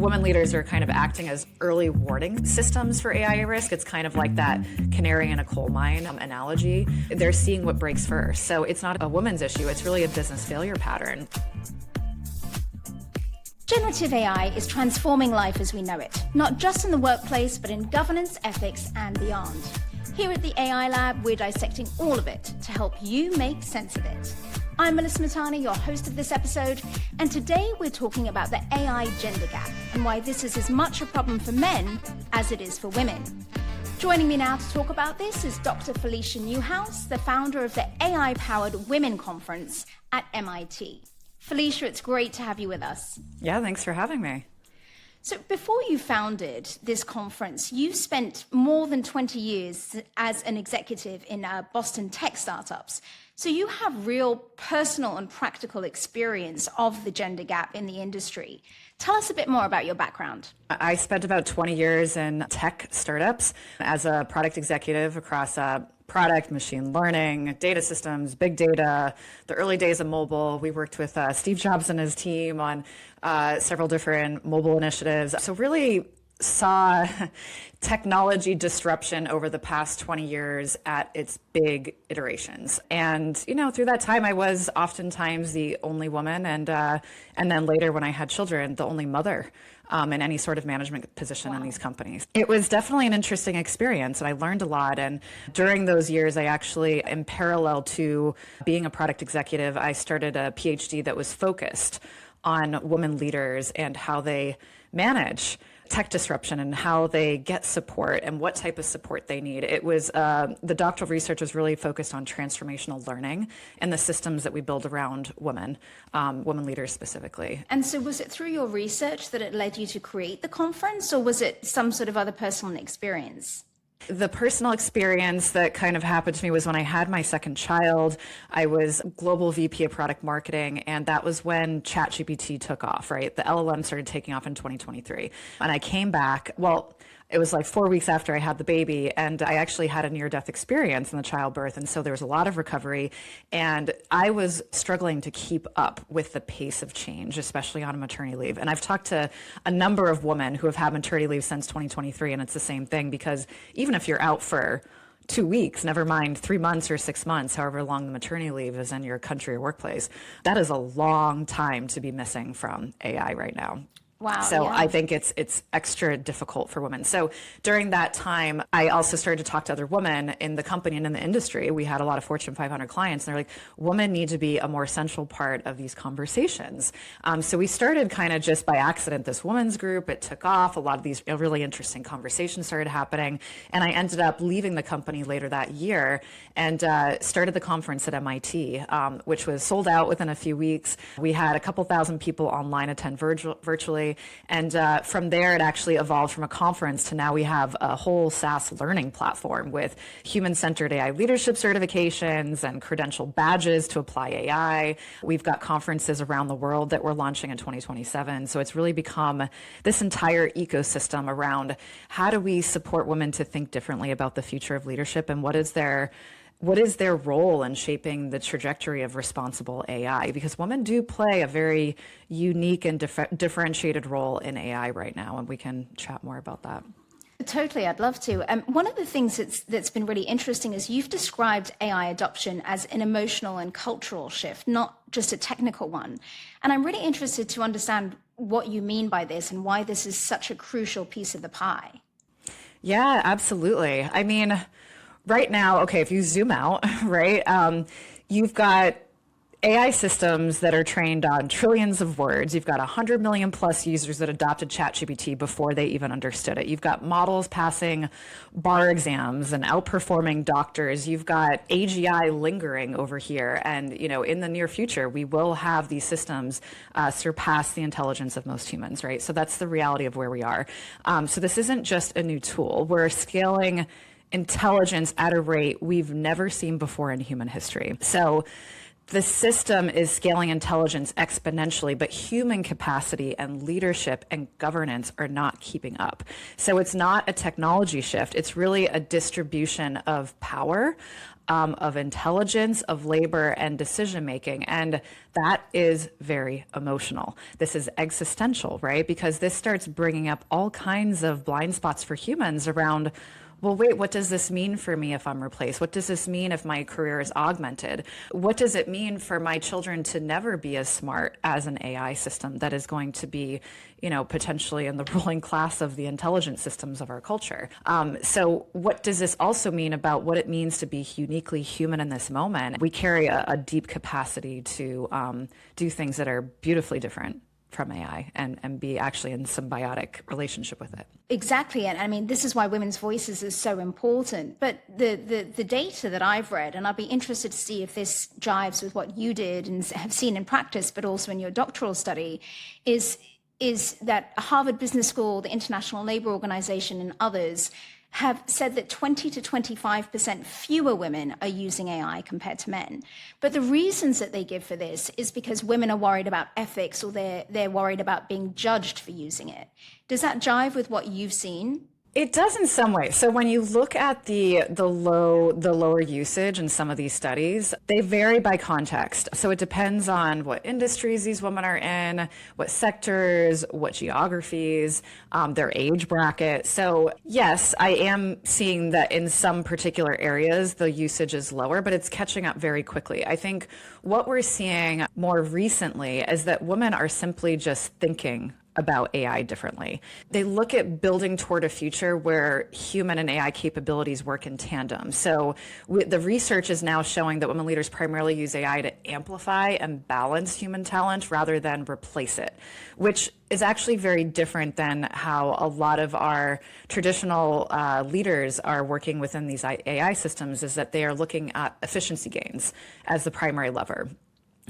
women leaders are kind of acting as early warning systems for AI risk. It's kind of like that canary in a coal mine analogy. They're seeing what breaks first. So it's not a woman's issue, it's really a business failure pattern. Generative AI is transforming life as we know it, not just in the workplace, but in governance, ethics, and beyond. Here at the AI Lab, we're dissecting all of it to help you make sense of it. I'm Melissa Matani, your host of this episode, and today we're talking about the AI gender gap and why this is as much a problem for men as it is for women. Joining me now to talk about this is Dr. Felicia Newhouse, the founder of the AI-Powered Women Conference at MIT. Felicia, it's great to have you with us. Yeah, thanks for having me. So before you founded this conference, you spent more than 20 years as an executive in Boston tech startups. So you have real personal and practical experience of the gender gap in the industry. Tell us a bit more about your background. I spent about 20 years in tech startups as a product executive across product, machine learning, data systems, big data, the early days of mobile. We worked with Steve Jobs and his team on several different mobile initiatives. So really saw technology disruption over the past 20 years at its big iterations. And, through that time, I was oftentimes the only woman and then later when I had children, the only mother in any sort of management position in these companies. It was definitely an interesting experience and I learned a lot. And during those years, I actually, in parallel to being a product executive, I started a PhD that was focused on women leaders and how they manage tech disruption and how they get support and what type of support they need. It was, the doctoral research was really focused on transformational learning and the systems that we build around women, women leaders specifically. And so was it through your research that it led you to create the conference, or was it some sort of other personal experience? The personal experience that kind of happened to me was when I had my second child. I was global VP of product marketing, and that was when ChatGPT took off, right? The LLM started taking off in 2023. And I came back, it was like 4 weeks after I had the baby, and I actually had a near-death experience in the childbirth, and so there was a lot of recovery, and I was struggling to keep up with the pace of change, especially on maternity leave. And I've talked to a number of women who have had maternity leave since 2023, and it's the same thing, because even if you're out for 2 weeks, never mind 3 months or 6 months, however long the maternity leave is in your country or workplace, that is a long time to be missing from AI right now. Wow. So yeah. I think it's extra difficult for women. So during that time, I also started to talk to other women in the company and in the industry. We had a lot of Fortune 500 clients, and they're like, women need to be a more central part of these conversations. So we started kind of just by accident, this women's group. It took off. A lot of these really interesting conversations started happening. And I ended up leaving the company later that year and started the conference at MIT, which was sold out within a few weeks. We had a couple thousand people online attend virtually. And from there, it actually evolved from a conference to now we have a whole SaaS learning platform with human-centered AI leadership certifications and credential badges to apply AI. We've got conferences around the world that we're launching in 2027. So it's really become this entire ecosystem around how do we support women to think differently about the future of leadership and what is their role in shaping the trajectory of responsible AI? Because women do play a very unique and differentiated role in AI right now, and we can chat more about that. Totally, I'd love to. One of the things that's been really interesting is you've described AI adoption as an emotional and cultural shift, not just a technical one. And I'm really interested to understand what you mean by this and why this is such a crucial piece of the pie. Yeah, absolutely. I mean, right now, okay, if you zoom out, right, you've got AI systems that are trained on trillions of words. You've got 100 million plus users that adopted ChatGPT before they even understood it. You've got models passing bar exams and outperforming doctors. You've got AGI lingering over here. And, in the near future, we will have these systems surpass the intelligence of most humans, right? So that's the reality of where we are. So this isn't just a new tool. We're scaling intelligence at a rate we've never seen before in human history. So the system is scaling intelligence exponentially, but human capacity and leadership and governance are not keeping up. So it's not a technology shift. It's really a distribution of power, of intelligence, of labor, and decision making. And that is very emotional. This is existential, right? Because this starts bringing up all kinds of blind spots for humans around, well, wait, what does this mean for me if I'm replaced? What does this mean if my career is augmented? What does it mean for my children to never be as smart as an AI system that is going to be, potentially in the ruling class of the intelligence systems of our culture? So what does this also mean about what it means to be uniquely human in this moment? We carry a deep capacity to do things that are beautifully different from AI and be actually in symbiotic relationship with it. Exactly. And I mean, this is why women's voices is so important. But the data that I've read, and I'd be interested to see if this jives with what you did and have seen in practice, but also in your doctoral study, is that Harvard Business School, the International Labour Organization, and others have said that 20 to 25% fewer women are using AI compared to men. But the reasons that they give for this is because women are worried about ethics, or they're worried about being judged for using it. Does that jive with what you've seen? It does in some ways. So when you look at the lower usage in some of these studies, they vary by context. So it depends on what industries these women are in, what sectors, what geographies, their age bracket. So yes, I am seeing that in some particular areas the usage is lower, but it's catching up very quickly. I think what we're seeing more recently is that women are simply just thinking about AI differently. They look at building toward a future where human and AI capabilities work in tandem. So the research is now showing that women leaders primarily use AI to amplify and balance human talent rather than replace it, which is actually very different than how a lot of our traditional leaders are working within these AI systems, is that they are looking at efficiency gains as the primary lever,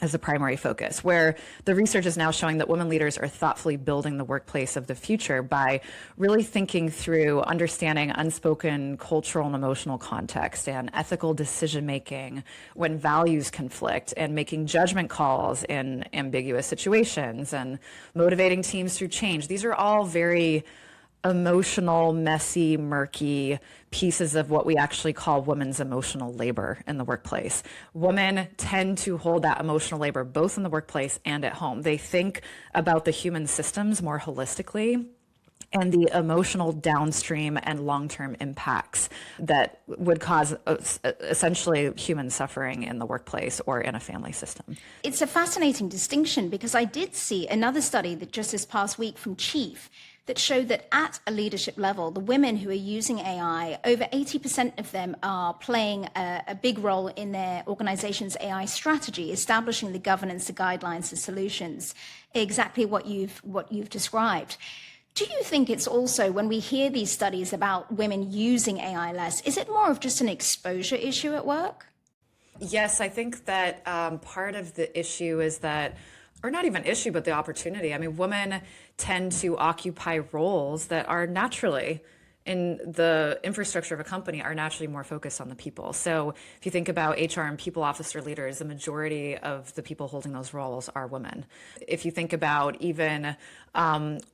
as the primary focus, where the research is now showing that women leaders are thoughtfully building the workplace of the future by really thinking through understanding unspoken cultural and emotional context and ethical decision making when values conflict, and making judgment calls in ambiguous situations, and motivating teams through change. These are all very emotional, messy, murky pieces of what we actually call women's emotional labor in the workplace. Women tend to hold that emotional labor both in the workplace and at home. They think about the human systems more holistically, and the emotional downstream and long-term impacts that would cause essentially human suffering in the workplace or in a family system. It's a fascinating distinction, because I did see another study that just this past week from Chief that showed that at a leadership level, the women who are using AI, over 80% of them are playing a big role in their organization's AI strategy, establishing the governance, the guidelines, the solutions, exactly what you've described. Do you think it's also, when we hear these studies about women using AI less, is it more of just an exposure issue at work? Yes, I think that part of the issue is that, or not even issue, but the opportunity. I mean, women tend to occupy roles that are naturally, in the infrastructure of a company, are naturally more focused on the people. So if you think about HR and people officer leaders, the majority of the people holding those roles are women. If you think about even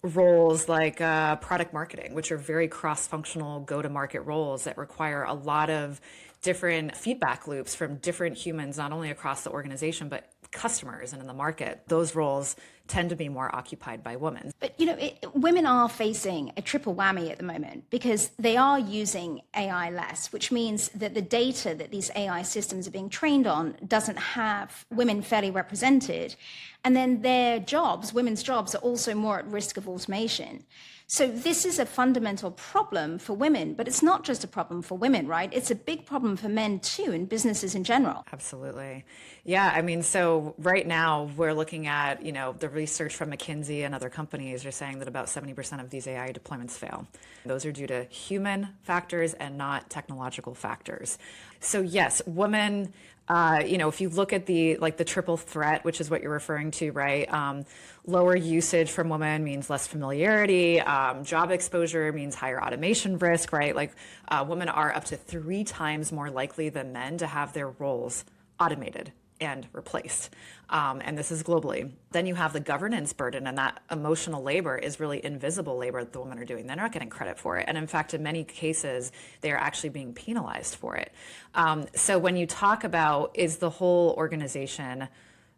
roles like product marketing, which are very cross-functional go-to-market roles that require a lot of different feedback loops from different humans, not only across the organization, but customers and in the market, those roles tend to be more occupied by women. But, women are facing a triple whammy at the moment, because they are using AI less, which means that the data that these AI systems are being trained on doesn't have women fairly represented. And then their jobs, women's jobs, are also more at risk of automation. So this is a fundamental problem for women, but it's not just a problem for women, right? It's a big problem for men too, and businesses in general. Absolutely. Yeah, I mean, so right now we're looking at, the research from McKinsey and other companies are saying that about 70% of these AI deployments fail. Those are due to human factors and not technological factors. So yes, women, if you look at the triple threat, which is what you're referring to, right? Lower usage from women means less familiarity. Job exposure means higher automation risk, right? Women are up to 3 times more likely than men to have their roles automated and replaced. And this is globally. Then you have the governance burden, and that emotional labor is really invisible labor that the women are doing. They're not getting credit for it. And in fact, in many cases, they are actually being penalized for it. So when you talk about, is the whole organization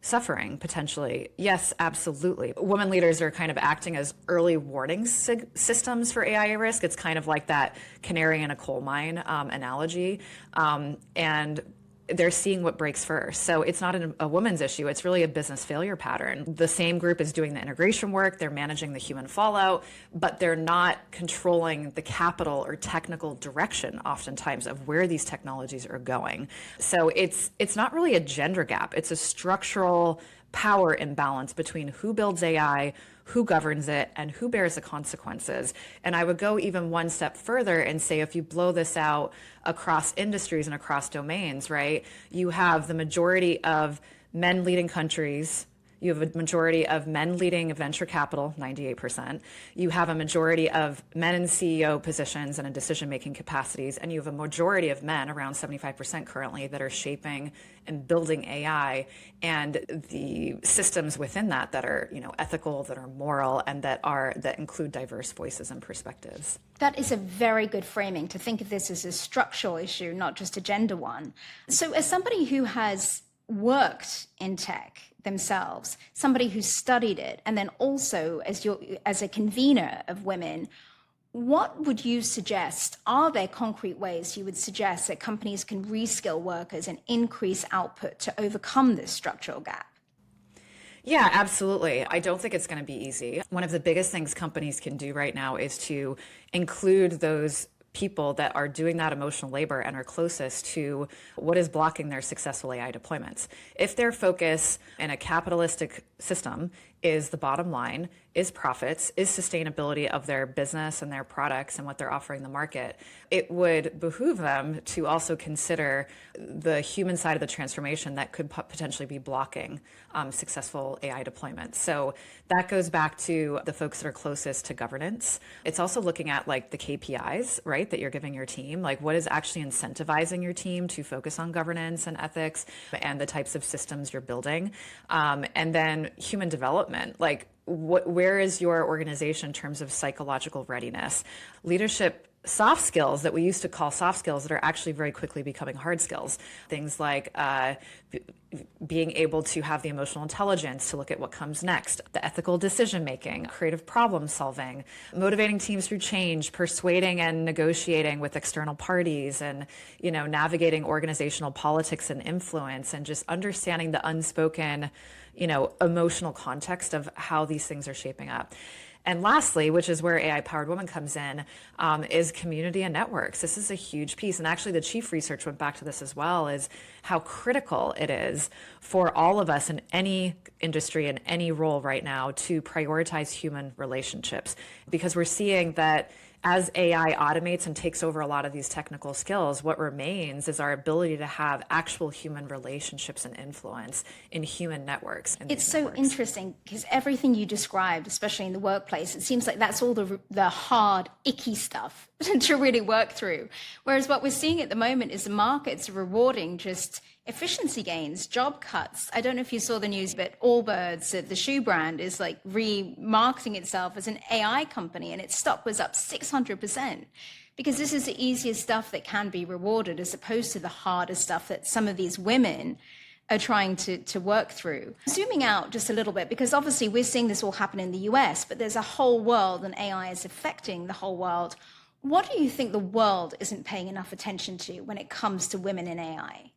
suffering potentially? Yes, absolutely. Women leaders are kind of acting as early warning systems for AI risk. It's kind of like that canary in a coal mine analogy. And they're seeing what breaks first. So it's not a woman's issue. It's really a business failure pattern. The same group is doing the integration work. They're managing the human fallout, but they're not controlling the capital or technical direction oftentimes of where these technologies are going. So it's not really a gender gap. It's a structural power imbalance between who builds AI, who governs it, and who bears the consequences. And I would go even one step further and say, if you blow this out across industries and across domains, right, you have the majority of men leading countries. You have a majority of men leading venture capital, 98%. You have a majority of men in CEO positions and in decision-making capacities, and you have a majority of men, around 75% currently, that are shaping and building AI, and the systems within that are, ethical, that are moral, and that include diverse voices and perspectives. That is a very good framing, to think of this as a structural issue, not just a gender one. So as somebody who has worked in tech themselves, somebody who studied it, and then also as a convener of women, what would you suggest? Are there concrete ways you would suggest that companies can reskill workers and increase output to overcome this structural gap? Yeah, absolutely. I don't think it's going to be easy. One of the biggest things companies can do right now is to include those people that are doing that emotional labor and are closest to what is blocking their successful AI deployments. If their focus in a capitalistic system is the bottom line, is profits, is sustainability of their business and their products and what they're offering the market, it would behoove them to also consider the human side of the transformation that could potentially be blocking successful AI deployments. So that goes back to the folks that are closest to governance. It's also looking at like the KPIs, right, that you're giving your team, like what is actually incentivizing your team to focus on governance and ethics and the types of systems you're building. And then human development, like where is your organization in terms of psychological readiness? Leadership soft skills that we used to call soft skills that are actually very quickly becoming hard skills. Things like being able to have the emotional intelligence to look at what comes next, the ethical decision making, creative problem solving, motivating teams through change, persuading and negotiating with external parties, and navigating organizational politics and influence, and just understanding the unspoken emotional context of how these things are shaping up. And lastly, which is where AI-powered woman comes in, is community and networks. This is a huge piece. And actually, the chief research went back to this as well, is how critical it is for all of us in any industry and any role right now to prioritize human relationships. Because we're seeing that as AI automates and takes over a lot of these technical skills, what remains is our ability to have actual human relationships and influence in human networks. It's so interesting because everything you described, especially in the workplace, it seems like that's all the hard, icky stuff to really work through. Whereas what we're seeing at the moment is the markets rewarding just efficiency gains, job cuts. I don't know if you saw the news, but Allbirds, the shoe brand, is like remarketing itself as an AI company, and its stock was up 600%. Because this is the easiest stuff that can be rewarded, as opposed to the harder stuff that some of these women are trying to work through. Zooming out just a little bit, because obviously we're seeing this all happen in the US, but there's a whole world and AI is affecting the whole world. What do you think the world isn't paying enough attention to when it comes to women in AI?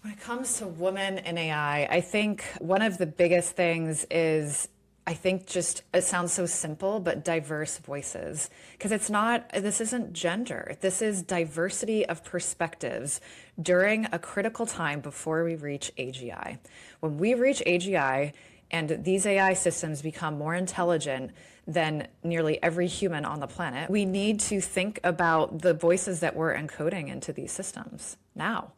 When it comes to women in AI, I think one of the biggest things is, it sounds so simple, but diverse voices. Because this isn't gender. This is diversity of perspectives during a critical time before we reach AGI. When we reach AGI and these AI systems become more intelligent than nearly every human on the planet, we need to think about the voices that we're encoding into these systems now,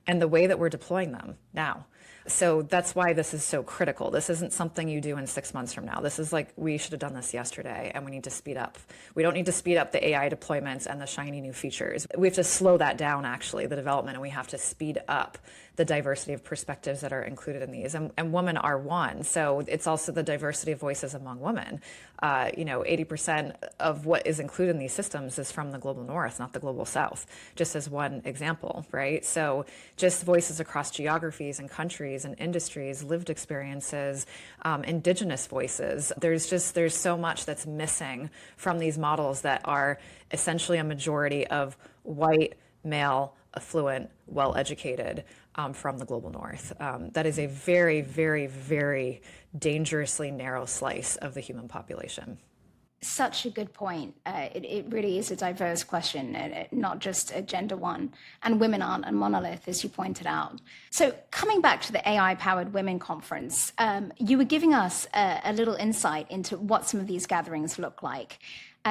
and the way that we're deploying them now. So that's why this is so critical. This isn't something you do in 6 months from now. This is like, we should have done this yesterday, and we need to speed up. We don't need to speed up the AI deployments and the shiny new features. We have to slow that down, actually, the development, and we have to speed up the diversity of perspectives that are included in these. And women are one. So it's also the diversity of voices among women. 80% of what is included in these systems is from the global north, not the global south, just as one example, right? So just voices across geographies and countries and industries, lived experiences, indigenous voices. There's so much that's missing from these models that are essentially a majority of white, male, affluent, well-educated from the global north. That is a very, very, very dangerously narrow slice of the human population. Such a good point. It really is a diverse question, not just a gender one. And women aren't a monolith, as you pointed out. So coming back to the AI-powered women conference, you were giving us a little insight into what some of these gatherings look like.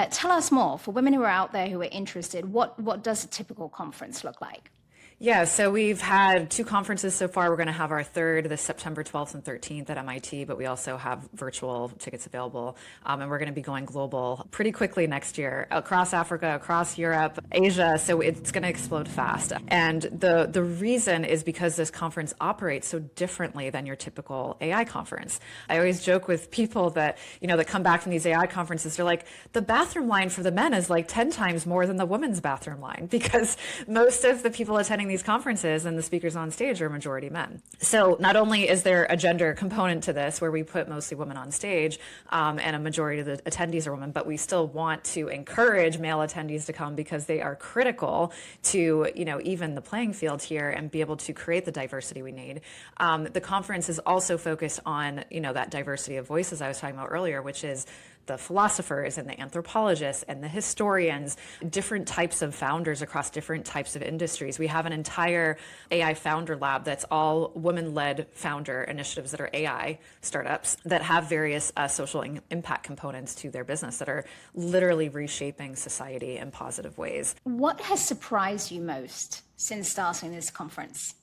Tell us more, for women who are out there who are interested, what does a typical conference look like? Yeah, so we've had 2 conferences so far. We're going to have our third this September 12th and 13th at MIT, but we also have virtual tickets available. And we're going to be going global pretty quickly next year, across Africa, across Europe, Asia. So it's going to explode fast. And the reason is because this conference operates so differently than your typical AI conference. I always joke with people that, that come back from these AI conferences, they're like, the bathroom line for the men is like 10 times more than the women's bathroom line, because most of the people attending these conferences and the speakers on stage are majority men. So not only is there a gender component to this, where we put mostly women on stage, and a majority of the attendees are women, but we still want to encourage male attendees to come, because they are critical to, even the playing field here and be able to create the diversity we need. The conference is also focused on, that diversity of voices I was talking about earlier, which is the philosophers and the anthropologists and the historians, different types of founders across different types of industries. We have an entire AI founder lab that's all women-led founder initiatives that are AI startups that have various social impact components to their business that are literally reshaping society in positive ways. What has surprised you most since starting this conference?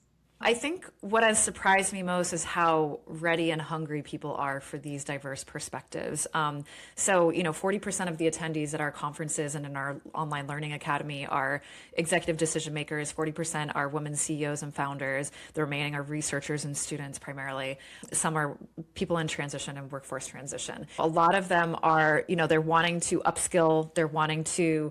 I think what has surprised me most is how ready and hungry people are for these diverse perspectives. 40% of the attendees at our conferences and in our online learning academy are executive decision makers. 40% are women CEOs and founders. The remaining are researchers and students primarily. Some are people in transition and workforce transition. A lot of them are, they're wanting to upskill. They're wanting to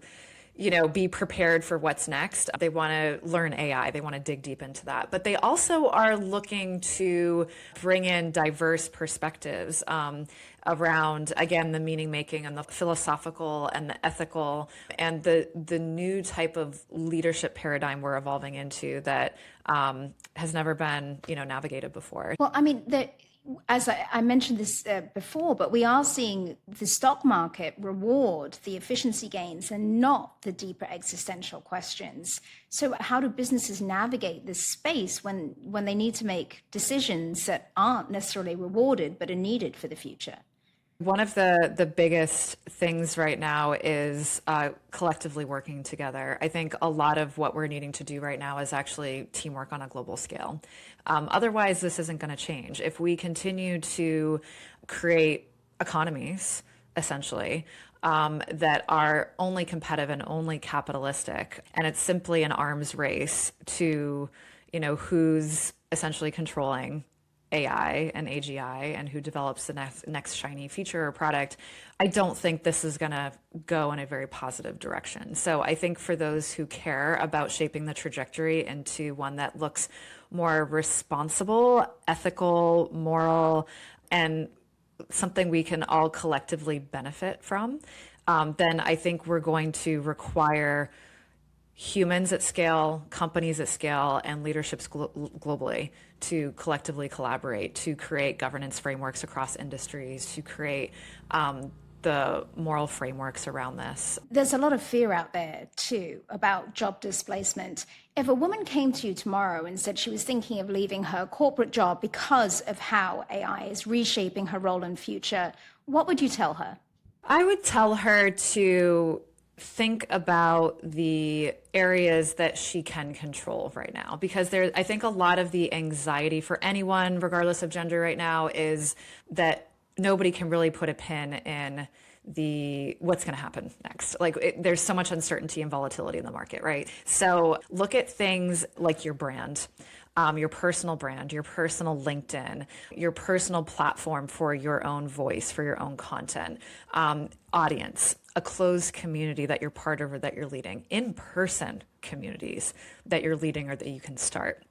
be prepared for what's next. They want to learn AI. They want to dig deep into that. But they also are looking to bring in diverse perspectives around, again, the meaning making and the philosophical and the ethical and the new type of leadership paradigm we're evolving into that has never been, navigated before. Well, I mean, as I mentioned this before, but we are seeing the stock market reward the efficiency gains and not the deeper existential questions. So how do businesses navigate this space when they need to make decisions that aren't necessarily rewarded but are needed for the future? One of the biggest things right now is collectively working together. I think a lot of what we're needing to do right now is actually teamwork on a global scale. Otherwise, this isn't going to change. If we continue to create economies, essentially, that are only competitive and only capitalistic, and it's simply an arms race to, who's essentially controlling AI and AGI and who develops the next shiny feature or product, I don't think this is going to go in a very positive direction. So I think for those who care about shaping the trajectory into one that looks more responsible, ethical, moral, and something we can all collectively benefit from, then I think we're going to require humans at scale, companies at scale, and leaderships globally to collectively collaborate, to create governance frameworks across industries, to create the moral frameworks around this. There's a lot of fear out there, too, about job displacement. If a woman came to you tomorrow and said she was thinking of leaving her corporate job because of how AI is reshaping her role and future, what would you tell her? I would tell her to think about the areas that she can control right now, because I think a lot of the anxiety for anyone, regardless of gender right now, is that nobody can really put a pin in what's going to happen next. There's so much uncertainty and volatility in the market, right? So look at things like your brand. Your personal brand, your personal LinkedIn, your personal platform for your own voice, for your own content, audience, a closed community that you're part of or that you're leading, in-person communities that you're leading or that you can start.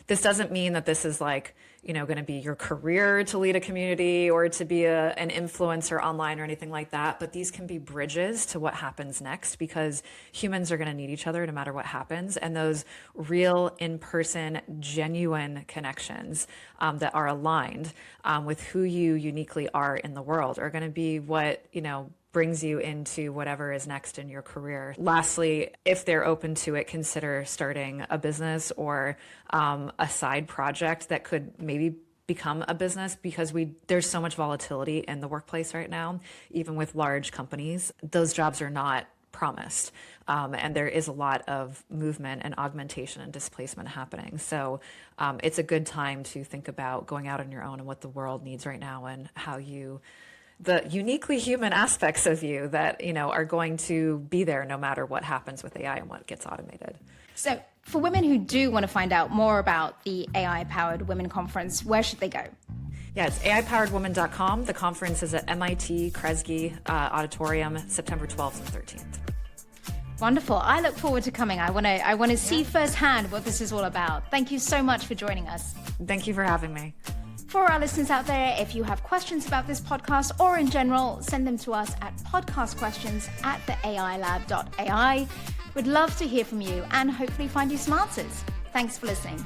This doesn't mean that this is going to be your career to lead a community or to be an influencer online or anything like that. But these can be bridges to what happens next, because humans are going to need each other no matter what happens. And those real, in-person, genuine connections that are aligned with who you uniquely are in the world are going to be what, brings you into whatever is next in your career. Lastly, if they're open to it, consider starting a business or a side project that could maybe become a business, because there's so much volatility in the workplace right now. Even with large companies, those jobs are not promised. And there is a lot of movement and augmentation and displacement happening. So it's a good time to think about going out on your own and what the world needs right now, and how the uniquely human aspects of you that, are going to be there no matter what happens with AI and what gets automated. So for women who do want to find out more about the AI-Powered Women Conference, where should they go? Yeah, it's aipoweredwoman.com. The conference is at MIT Kresge Auditorium, September 12th and 13th. Wonderful. I look forward to coming. I want to see firsthand what this is all about. Thank you so much for joining us. Thank you for having me. For our listeners out there, if you have questions about this podcast or in general, send them to us at podcastquestions@theailab.ai. We'd love to hear from you and hopefully find you some answers. Thanks for listening.